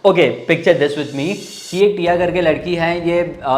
Okay, picture this with me कि एक टिया करके लड़की है, ये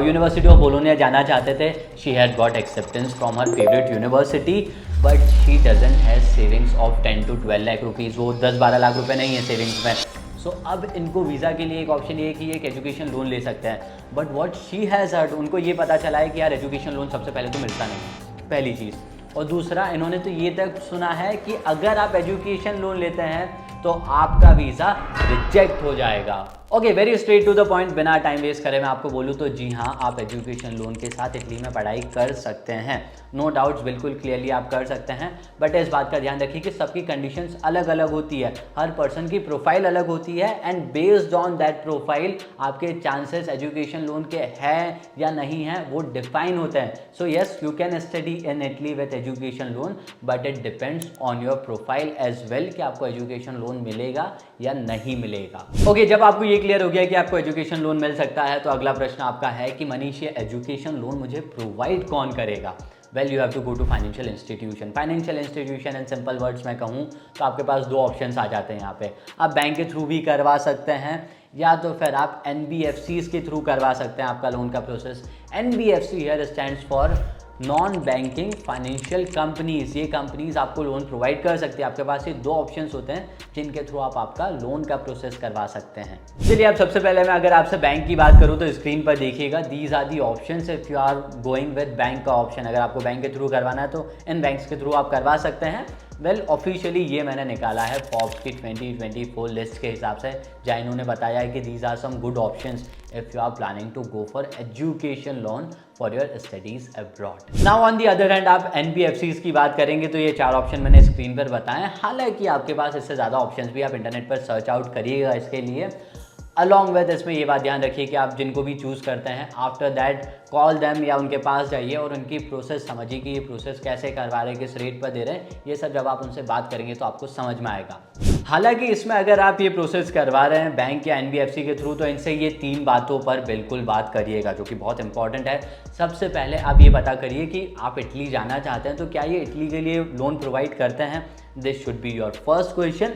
यूनिवर्सिटी ऑफ बोलोनिया जाना चाहते थे। She had got acceptance from her favourite university, but she doesn't has savings of 10 to 12 lakh rupees. वो 10-12 लाख रुपए नहीं है सेविंग्स में। सो अब इनको वीज़ा के लिए एक ऑप्शन ये है कि एक एजुकेशन लोन ले सकते हैं, but what she has heard, उनको ये पता चला है कि यार एजुकेशन लोन सबसे पहले तो मिलता नहीं, पहली चीज़। और दूसरा, इन्होंने तो ये तक सुना है कि अगर आप एजुकेशन लोन लेते हैं तो आपका वीज़ा रिजेक्ट हो जाएगा। Okay, very straight to the point, बिना टाइम वेस्ट करे मैं आपको बोलूँ तो जी हाँ, आप एजुकेशन लोन के साथ इटली में पढ़ाई कर सकते हैं। नो डाउट्स, बिल्कुल क्लियरली आप कर सकते हैं, बट इस बात का ध्यान रखिए कि सबकी कंडीशंस अलग अलग होती है, हर पर्सन की प्रोफाइल अलग होती है, and based on that profile आपके चांसेस एजुकेशन लोन के हैं या नहीं हैं वो डिफाइन होते हैं। So yes, you can study in Italy with education loan, but it depends on your profile as well कि आपको एजुकेशन लोन मिलेगा या नहीं मिलेगा। ओके, जब आपको ये क्लियर हो गया कि आपको एजुकेशन लोन मिल सकता है, तो अगला प्रश्न आपका है कि मनीष, ये एजुकेशन लोन मुझे प्रोवाइड कौन करेगा? Well, you have to go to financial institution. Financial institution in simple words में कहूँ तो आपके पास दो ऑप्शंस आ जाते हैं यहाँ पे। आप बैंक के थ्रू भी करवा सकते हैं, या तो फिर आप NBFCs के थ्रू करवा सकते हैं आपका लोन का process. NBFC here stands for non banking financial companies. ये कंपनीज आपको लोन प्रोवाइड कर सकती है। आपके पास ये दो ऑप्शंस होते हैं जिनके थ्रू आप आपका लोन का प्रोसेस करवा सकते हैं। चलिए, अब सबसे पहले मैं अगर आपसे बैंक की बात करूं तो स्क्रीन पर देखिएगा, these are the options if you are going with bank का ऑप्शन। अगर आपको बैंक के थ्रू करवाना है तो इन बैंक्स के थ्रू आप करवा सकते हैं। वेल, ऑफिशियली ये मैंने निकाला है फॉर्ब्स की 2024 लिस्ट के हिसाब से, जहाँ इन्होंने बताया है कि these are some good options if you are planning to go for education loan for your studies abroad. Now on the other hand, आप NBFCs की बात करेंगे तो ये 4 ऑप्शन मैंने स्क्रीन पर बताए हैं। हालांकि आपके पास इससे ज़्यादा ऑप्शंस भी, आप इंटरनेट पर सर्च आउट करिएगा इसके लिए। अलॉन्ग विद इसमें ये बात ध्यान रखिए कि आप जिनको भी चूज़ करते हैं, आफ्टर दैट कॉल देम या उनके पास जाइए और उनकी प्रोसेस समझिए कि ये प्रोसेस कैसे करवा रहे हैं, किस रेट पर दे रहे हैं। ये सब जब आप उनसे बात करेंगे तो आपको समझ में आएगा। हालांकि इसमें अगर आप ये प्रोसेस करवा रहे हैं बैंक या NBFC के थ्रू, तो इनसे ये 3 बातों पर बिल्कुल बात करिएगा जो कि बहुत इंपॉर्टेंट है। सबसे पहले आप ये पता करिए कि आप इटली जाना चाहते हैं तो क्या ये इटली के लिए लोन प्रोवाइड करते हैं। This should be your first question,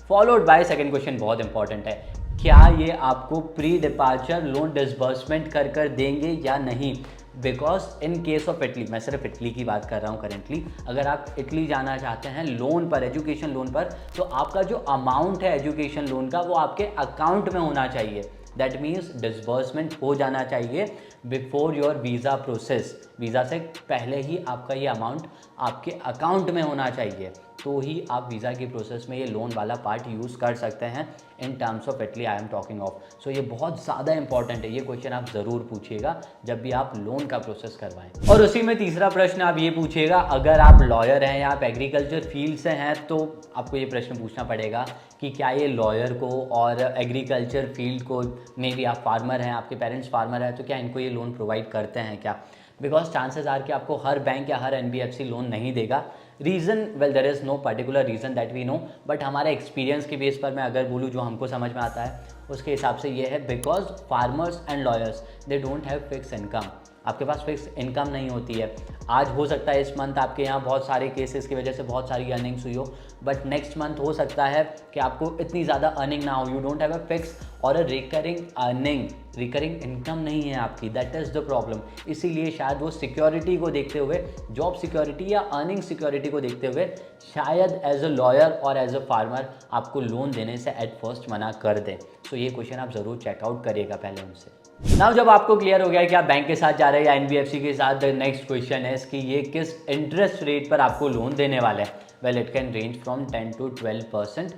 followed by second question, बहुत इंपॉर्टेंट है, क्या ये आपको प्री डिपार्चर लोन डिसबर्समेंट कर देंगे या नहीं। Because in case of Italy, मैं सिर्फ इटली की बात कर रहा हूँ करेंटली, अगर आप इटली जाना चाहते हैं लोन पर, एजुकेशन लोन पर, तो आपका जो अमाउंट है एजुकेशन लोन का वो आपके अकाउंट में होना चाहिए। दैट मीन्स डिसबर्समेंट हो जाना चाहिए before your visa process. Visa से पहले ही आपका ये अमाउंट आपके अकाउंट में होना चाहिए, तो ही आप वीज़ा की प्रोसेस में ये लोन वाला पार्ट यूज़ कर सकते हैं। In terms of Italy I am talking of. So ये बहुत ज़्यादा इंपॉर्टेंट है, ये क्वेश्चन आप ज़रूर पूछिएगा जब भी आप लोन का प्रोसेस करवाएं। और उसी में तीसरा प्रश्न आप ये पूछिएगा, अगर आप लॉयर हैं या आप एग्रीकल्चर फील्ड से हैं तो आपको ये प्रश्न पूछना पड़ेगा कि क्या ये लॉयर को और एग्रीकल्चर फील्ड को, मे बी आप फार्मर हैं, आपके पेरेंट्स फार्मर हैं, तो क्या इनको ये लोन प्रोवाइड करते हैं क्या। बिकॉज चांसेस आर कि आपको हर बैंक या हर NBFC लोन नहीं देगा। Reason, well there is no particular reason that we know, but हमारे एक्सपीरियंस के बेस पर मैं अगर बोलूँ जो हमको समझ में आता है उसके हिसाब से ये है, because farmers and lawyers they don't have fix income. आपके पास फिक्स इनकम नहीं होती है। आज हो सकता है इस मंथ आपके यहाँ बहुत सारे केसेस की वजह से बहुत सारी अर्निंग्स हुई हो, बट नेक्स्ट मंथ हो सकता है कि आपको इतनी ज़्यादा अर्निंग ना हो। You don't have a fix or a recurring earning, recurring income नहीं है आपकी। That is the problem. इसीलिए शायद वो सिक्योरिटी को देखते हुए, जॉब सिक्योरिटी या अर्निंग सिक्योरिटी को देखते हुए, शायद as a lawyer or as a farmer आपको लोन देने से एट फर्स्ट मना कर दें। सो ये क्वेश्चन आप ज़रूर चेकआउट करिएगा पहले उनसे। नाउ जब आपको क्लियर हो गया कि आप बैंक के साथ जा रहे हैं या NBFC के साथ, द नेक्स्ट क्वेश्चन है कि ये किस इंटरेस्ट रेट पर आपको लोन देने वाले हैं। Well, it can range from 10 to 12%।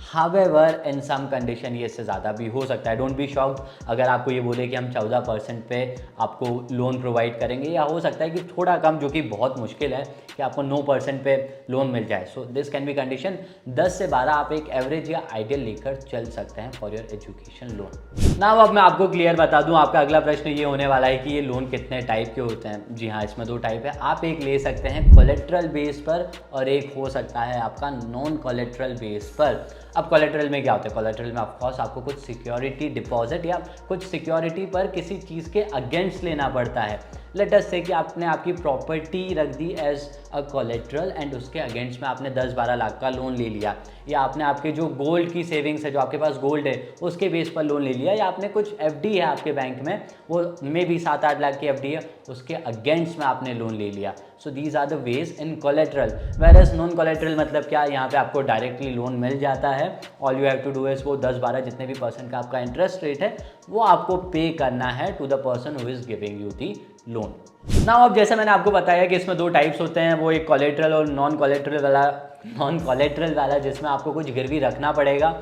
However in some condition ये इससे ज़्यादा भी हो सकता है। डोंट बी शॉक्ड अगर आपको ये बोले कि हम 14% पे आपको लोन प्रोवाइड करेंगे, या हो सकता है कि थोड़ा कम, जो कि बहुत मुश्किल है कि आपको 9% पे लोन मिल जाए। So this can be condition. 10 से 12 आप एक एवरेज या आइडियल लेकर चल सकते हैं for your education loan. Now अब मैं आपको क्लियर बता दूं, आपका अगला प्रश्न ये होने वाला है कि ये लोन कितने टाइप के होते हैं। जी हाँ, इसमें 2 टाइप है। आप एक ले सकते हैं कोलेट्रल बेस पर और एक हो सकता है आपका नॉन कोलेट्रल बेस पर। अब कोलेट्रल में क्या होता है? कोलेट्रल में ऑफकोर्स आपको कुछ सिक्योरिटी डिपॉजिट या कुछ सिक्योरिटी पर किसी चीज़ के अगेंस्ट लेना पड़ता है। लेट अस से कि आपने आपकी प्रॉपर्टी रख दी एज अ कोलेट्रल एंड उसके अगेंस्ट में आपने 10-12 लाख का लोन ले लिया, या आपने आपके जो गोल्ड की सेविंग्स है, जो आपके पास गोल्ड है उसके बेस पर लोन ले लिया, या आपने कुछ एफडी है आपके बैंक में, वो मे भी 7-8 लाख की एफडी है, उसके अगेंस्ट में आपने लोन ले लिया। So these are the ways in collateral. Whereas non collateral मतलब क्या, यहाँ पे आपको डायरेक्टली लोन मिल जाता है, all you have to do is वो 10-12 जितने भी परसेंट का आपका इंटरेस्ट रेट है वो आपको पे करना है to the person who is giving you the loan. Now अब जैसे मैंने आपको बताया कि इसमें 2 टाइप्स होते हैं, वो एक कोलेट्रल और नॉन कोलेट्रल वाला जिसमें आपको कुछ गिरवी रखना पड़ेगा।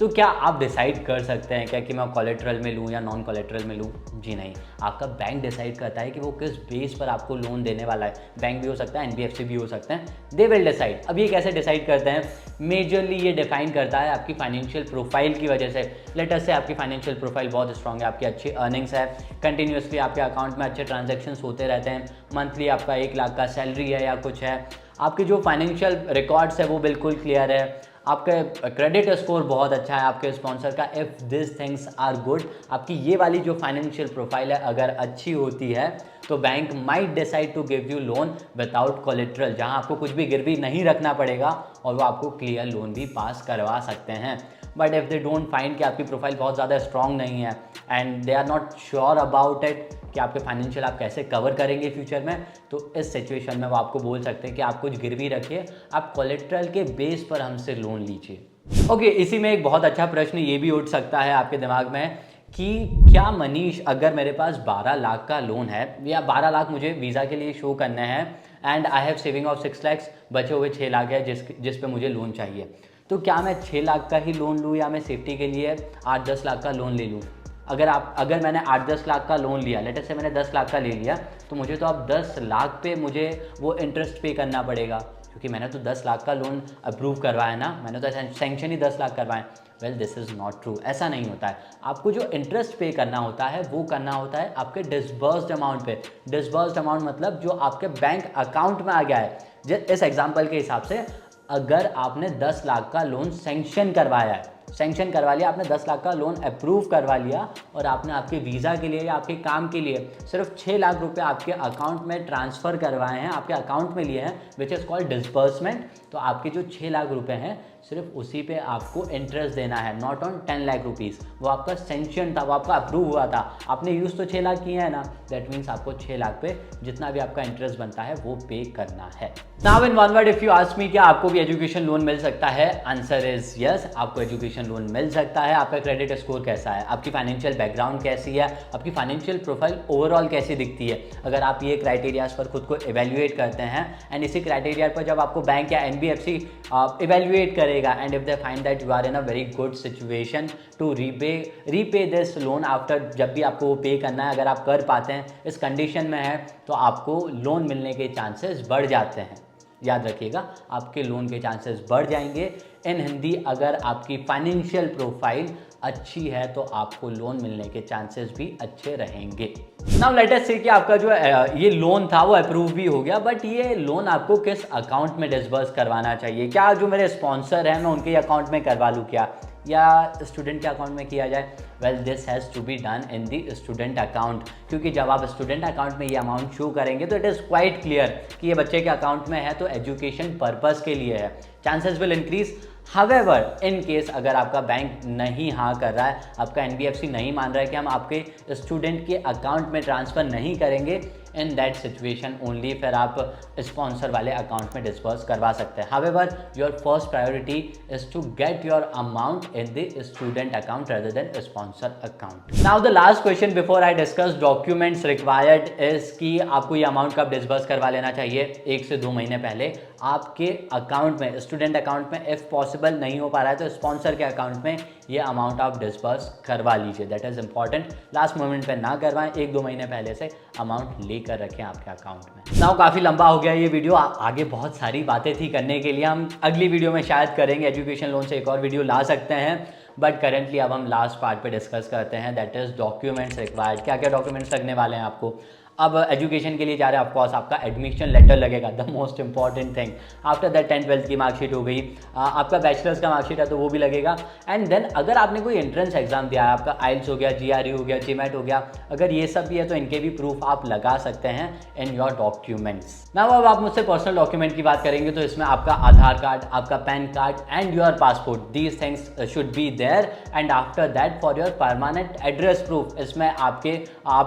तो क्या आप डिसाइड कर सकते हैं क्या कि मैं कोलेट्रल में लूँ या नॉन कोलेट्रल में लूँ? जी नहीं, आपका बैंक डिसाइड करता है कि वो किस बेस पर आपको लोन देने वाला है। बैंक भी हो सकता है, एनबीएफसी भी हो सकते हैं, दे विल डिसाइड। अब ये कैसे डिसाइड करते हैं? मेजरली ये डिफाइन करता है आपकी फाइनेंशियल प्रोफाइल की वजह से। लेट अस से आपकी फाइनेंशियल प्रोफाइल बहुत स्ट्रॉन्ग है, आपकी अच्छी अर्निंग्स है, कंटिन्यूसली आपके अकाउंट में अच्छे ट्रांजेक्शन्स होते रहते हैं, मंथली आपका 1 लाख का सैलरी है या कुछ है, आपके जो फाइनेंशियल रिकॉर्ड्स है वो बिल्कुल क्लियर है, आपका क्रेडिट स्कोर बहुत अच्छा है आपके स्पॉन्सर का, if this things are good, आपकी ये वाली जो फाइनेंशियल प्रोफाइल है अगर अच्छी होती है तो bank might decide to give you loan without collateral, जहां आपको कुछ भी गिरवी नहीं रखना पड़ेगा और वो आपको क्लियर लोन भी पास करवा सकते हैं। But if they don't find कि आपकी प्रोफाइल बहुत ज़्यादा स्ट्रॉन्ग नहीं है and they are not sure about it कि आपके फाइनेंशियल आप कैसे कवर करेंगे फ्यूचर में, तो इस सिचुएशन में वो आपको बोल सकते हैं कि आप कुछ गिरवी रखिए, आप कोलेट्रल के बेस पर हमसे लोन लीजिए। ओके, इसी में एक बहुत अच्छा प्रश्न ये भी उठ सकता है आपके दिमाग में कि क्या मनीष, अगर मेरे पास 12 लाख का लोन है या 12 लाख मुझे वीज़ा के लिए शो करना है and I have saving of 6 lakh, बचे हुए 6 लाख है जिस पे मुझे लोन चाहिए, तो क्या मैं 6 लाख का ही लोन लूँ या मैं सेफ्टी के लिए 8-10 लाख का लोन ले लूँ? अगर मैंने 8-10 लाख का लोन लिया, लेटर से मैंने 10 लाख का ले लिया, तो मुझे तो अब 10 लाख पे मुझे वो इंटरेस्ट पे करना पड़ेगा, क्योंकि मैंने तो 10 लाख का लोन अप्रूव करवाया ना, मैंने तो सैंक्शन ही 10 लाख करवाए। Well this is not true, ऐसा नहीं होता है। आपको जो इंटरेस्ट पे करना होता है वो करना होता है आपके डिसबर्स्ड अमाउंट पे। डिसबर्स्ड अमाउंट मतलब जो आपके बैंक अकाउंट में आ गया है। इस एग्जाम्पल के हिसाब से अगर आपने 10 लाख का लोन सैंक्शन करवाया है, सैंक्शन करवा लिया आपने, 10 लाख का लोन अप्रूव करवा लिया और आपने आपके वीज़ा के लिए या आपके काम के लिए सिर्फ 6 लाख रुपए आपके अकाउंट में ट्रांसफ़र करवाए हैं, आपके अकाउंट में लिए हैं, विच इज़ कॉल्ड डिस्बर्समेंट, तो आपके जो 6 लाख रुपए हैं सिर्फ उसी पे आपको इंटरेस्ट देना है, नॉट ऑन 10 लाख रुपीज़। वो आपका सेंक्शन था, वो आपका अप्रूव हुआ था, आपने यूज़ तो 6 लाख किया है ना, दैट मीन्स आपको 6 लाख पे जितना भी आपका इंटरेस्ट बनता है वो पे करना है। Now in one word if you ask me क्या आपको भी एजुकेशन लोन मिल सकता है, आंसर इज यस, आपको एजुकेशन लोन मिल सकता है। आपका क्रेडिट स्कोर कैसा है, आपकी फाइनेंशियल बैकग्राउंड कैसी है, आपकी फाइनेंशियल प्रोफाइल ओवरऑल कैसी दिखती है, अगर आप ये क्राइटेरियाज पर खुद को इवेल्युएट करते हैं एंड इसी क्राइटेरिया पर जब आपको बैंक या एनबीएफसी इवेल्युएट करेगा and if they find that you are in a very good situation to repay this loan after, जब भी आपको वो पे करना है, अगर आप कर पाते हैं, इस कंडीशन में है, तो आपको लोन मिलने के चांसेस बढ़ जाते हैं। याद रखिएगा, आपके लोन के चांसेस बढ़ जाएंगे। इन हिंदी, अगर आपकी फाइनेंशियल प्रोफाइल अच्छी है तो आपको लोन मिलने के चांसेस भी अच्छे रहेंगे। नाउ लेट अस से कि आपका जो ये लोन था वो अप्रूव भी हो गया, बट ये लोन आपको किस अकाउंट में डिसबर्स करवाना चाहिए? क्या जो मेरे स्पॉन्सर हैं मैं उनके अकाउंट में करवा लूँ क्या, या स्टूडेंट के अकाउंट में किया जाए? Well this has to be done in the student account, क्योंकि जब आप स्टूडेंट अकाउंट में ये अमाउंट शो करेंगे तो इट इज़ क्वाइट क्लियर कि ये बच्चे के अकाउंट में है तो एजुकेशन पर्पज़ के लिए है, chances will increase. However in case अगर आपका बैंक नहीं हाँ कर रहा है, आपका एनबीएफसी नहीं मान रहा है कि हम आपके स्टूडेंट के अकाउंट में ट्रांसफ़र नहीं करेंगे, इन दैट सिचुएशन ओनली फिर आप स्पॉन्सर वाले अकाउंट में डिस्बर्स करवा सकते हैं। However your first priority is to get your amount in the student account rather than sponsor account. Now the last question before I discuss documents required is कि आपको ये अमाउंट कब disburse करवा लेना चाहिए? 1 से 2 महीने पहले आपके अकाउंट में, स्टूडेंट अकाउंट में इफ़ पॉसिबल नहीं हो पा रहा है तो स्पॉन्सर के अकाउंट में ये अमाउंट आप डिस्बर्स करवा लीजिए, that is important. Last moment पे ना करवाएं, 1-2 महीने पहले से अमाउंट लेकर रखें आपके अकाउंट में। नाउ काफ़ी लंबा हो गया ये वीडियो, आगे बहुत सारी बातें थी करने के लिए, हम अगली वीडियो में शायद करेंगे, एजुकेशन लोन से एक और वीडियो ला सकते हैं, बट करेंटली अब हम लास्ट पार्ट पे डिस्कस करते हैं, दैट इज़ डॉक्यूमेंट्स रिक्वायर्ड। क्या क्या डॉक्यूमेंट्स लगने वाले हैं आपको? अब एजुकेशन के लिए जा रहे हैं, ऑफकोर्स आपका एडमिशन लेटर लगेगा, the most important thing. After that 10th-12th की मार्कशीट हो गई, आपका बैचलर्स का मार्कशीट है तो वो भी लगेगा। एंड देन अगर आपने कोई एंट्रेंस एग्जाम दिया है, आपका आइल्स हो गया, GRE हो गया, GMAT हो गया, अगर ये सब भी है तो इनके भी प्रूफ आप लगा सकते हैं इन योर डॉक्यूमेंट्स। नाउ अब आप मुझसे पर्सनल डॉक्यूमेंट की बात करेंगे तो इसमें आपका आधार कार्ड, आपका PAN card and your passport, these things should be there. And after that for your permanent address proof, इसमें आप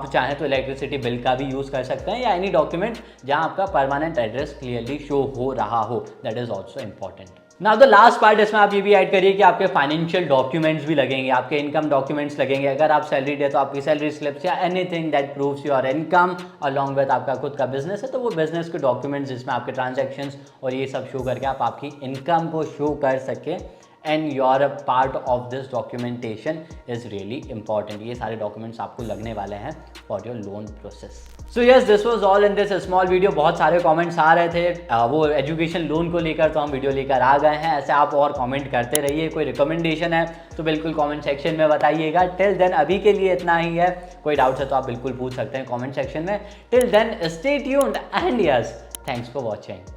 चाहें तो इलेक्ट्रिसिटी बिल का भी यूज़ कर सकते हैं या एनी डॉक्यूमेंट जहां आपका परमानेंट एड्रेस क्लियरली शो हो रहा हो, that is also important. Now the last part, इसमें आप ये भी ऐड करिए कि आपके फाइनेंशियल डॉक्यूमेंट्स भी लगेंगे, आपके इनकम डॉक्यूमेंट्स लगेंगे। अगर आप सैलरी दे तो आपकी सैलरी स्लिप्स या anything that proves your income along with आपका खुद का बिजनेस है तो वो बिजनेस के डॉक्यूमेंट्स जिसमें आपके ट्रांजैक्शंस और ये सब शो करके आप आपकी इनकम को शो कर सके and your part of this documentation is really important. ये सारे डॉक्यूमेंट्स आपको लगने वाले हैं for your loan process. So yes, this was all in this small video. बहुत सारे कमेंट्स आ रहे थे वो एजुकेशन लोन को लेकर, तो हम वीडियो लेकर आ गए हैं। ऐसे आप और कमेंट करते रहिए, कोई रिकमेंडेशन है तो बिल्कुल कमेंट सेक्शन में बताइएगा। टिल देन अभी के लिए इतना ही है, कोई डाउट्स है तो आप बिल्कुल पूछ सकते हैं कमेंट सेक्शन में। Till then stay tuned and yes, thanks for watching.